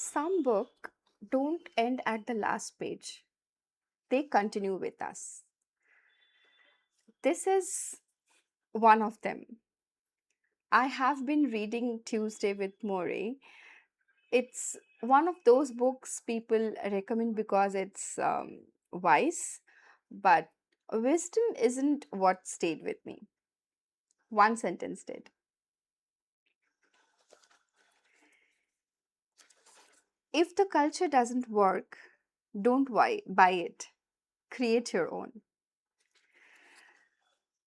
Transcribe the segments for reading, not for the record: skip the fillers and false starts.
Some book don't end at the last page. They continue with us. This is one of them. I have been reading Tuesday with Morrie. It's one of those books people recommend because it's wise, but wisdom isn't what stayed with me. One sentence did. If the culture doesn't work, don't buy it. Create your own.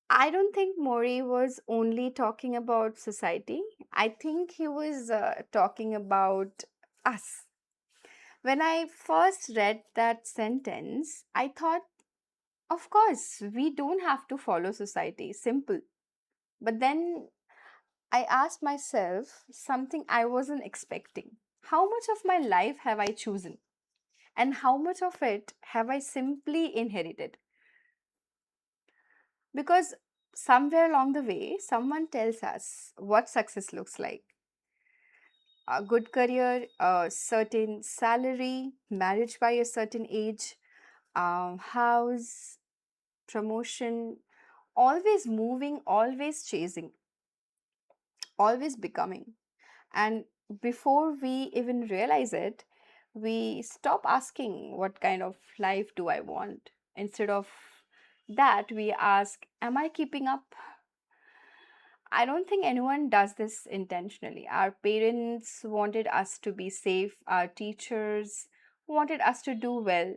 I don't think Mori was only talking about society. I think he was talking about us. When I first read that sentence, I thought, of course, we don't have to follow society. Simple. But then I asked myself something I wasn't expecting. How much of my life have I chosen? And how much of it have I simply inherited? Because somewhere along the way, someone tells us what success looks like: a good career, a certain salary, marriage by a certain age, house, promotion, always moving, always chasing, always becoming. And before we even realize it, we stop asking, what kind of life do I want? Instead of that, we ask, am I keeping up? I don't think anyone does this intentionally. Our parents wanted us to be safe, our teachers wanted us to do well,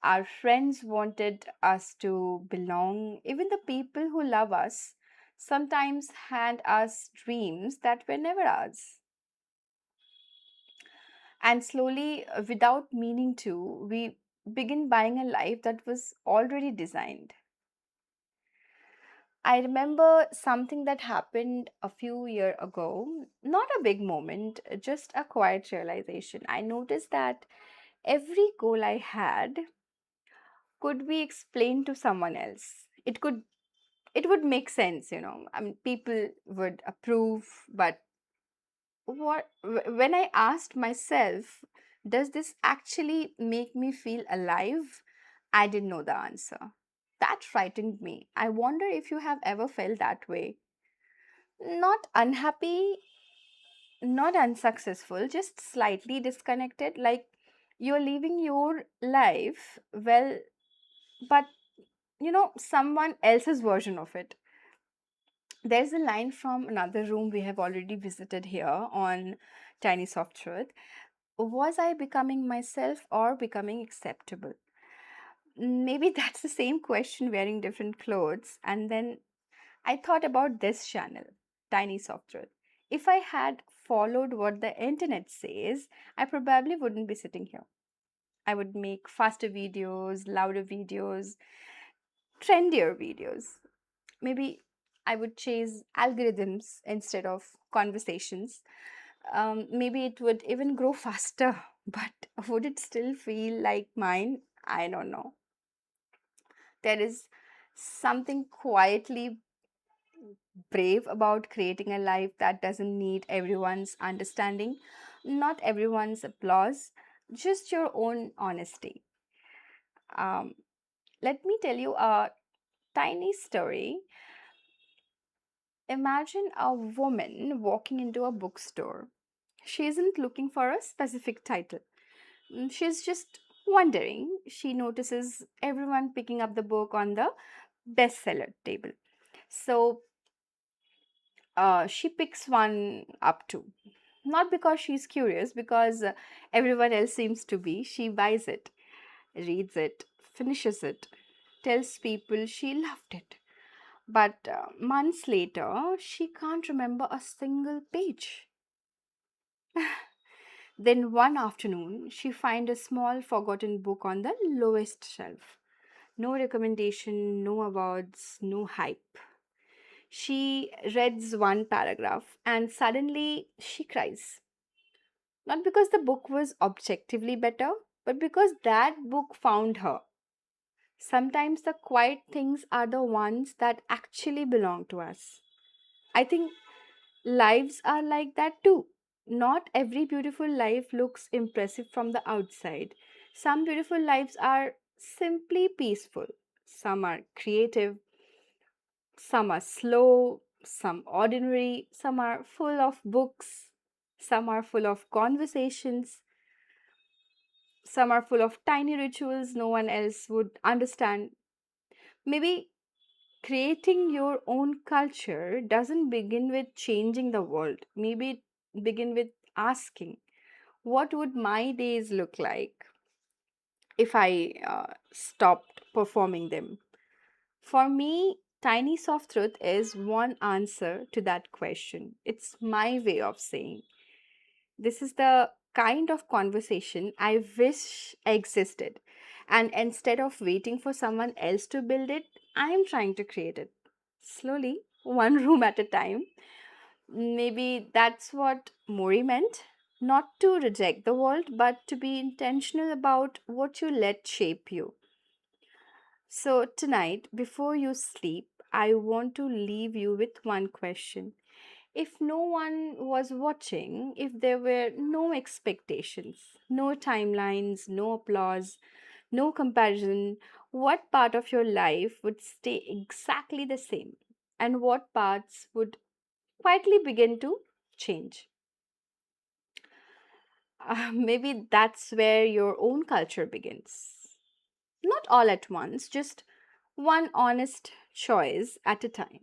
our friends wanted us to belong, even the people who love us sometimes hand us dreams that were never ours. And slowly, without meaning to, we begin buying a life that was already designed. I remember something that happened a few years ago, not a big moment, just a quiet realization. I noticed that every goal I had could be explained to someone else. It would make sense, I mean, people would approve, but when I asked myself, does this actually make me feel alive? I didn't know the answer. That frightened me. I wonder if you have ever felt that way. Not unhappy, not unsuccessful, just slightly disconnected, like you're living your life well, but someone else's version of it. There's a line from another room we have already visited here on Tiny Soft Truth. Was I becoming myself or becoming acceptable? Maybe that's the same question wearing different clothes. And then I thought about this channel, Tiny Soft Truth. If I had followed what the internet says, I probably wouldn't be sitting here. I would make faster videos, louder videos, trendier videos. Maybe I would chase algorithms instead of conversations. Maybe it would even grow faster, but would it still feel like mine? I don't know. There is something quietly brave about creating a life that doesn't need everyone's understanding, not everyone's applause, just your own honesty. Um, Let me tell you a tiny story. Imagine a woman walking into a bookstore. She isn't looking for a specific title. She's just wondering. She notices everyone picking up the book on the bestseller table. So she picks one up too. Not because she's curious, because everyone else seems to be. She buys it, reads it, finishes it, tells people she loved it. But months later, she can't remember a single page. Then one afternoon, she finds a small forgotten book on the lowest shelf. No recommendation, no awards, no hype. She reads one paragraph and suddenly she cries. Not because the book was objectively better, but because that book found her. Sometimes the quiet things are the ones that actually belong to us. I think lives are like that too. not every beautiful life looks impressive from the outside. Some beautiful lives are simply peaceful, some are creative, some are slow, some ordinary, some are full of books, some are full of conversations, some are full of tiny rituals no one else would understand. Maybe creating your own culture doesn't begin with changing the world. Maybe it begin with asking, what would my days look like if I stopped performing them? For me, tiny soft truth is one answer to that question. It's my way of saying this is the kind of conversation I wish existed. And instead of waiting for someone else to build it, I am trying to create it. Slowly, one room at a time. Maybe that's what Mori meant. Not to reject the world, but to be intentional about what you let shape you. So, tonight, before you sleep, I want to leave you with one question. If no one was watching, if there were no expectations, no timelines, no applause, no comparison, what part of your life would stay exactly the same? And what parts would quietly begin to change? Maybe that's where your own culture begins. Not all at once, just one honest choice at a time.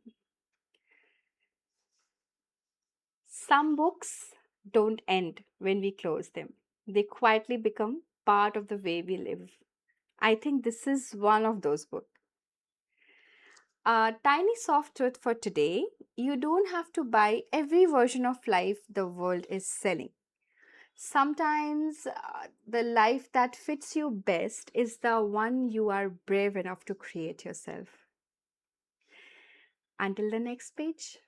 Some books don't end when we close them, they quietly become part of the way we live. I think this is one of those books. A tiny soft truth for today, you don't have to buy every version of life the world is selling. Sometimes the life that fits you best is the one you are brave enough to create yourself. Until the next page.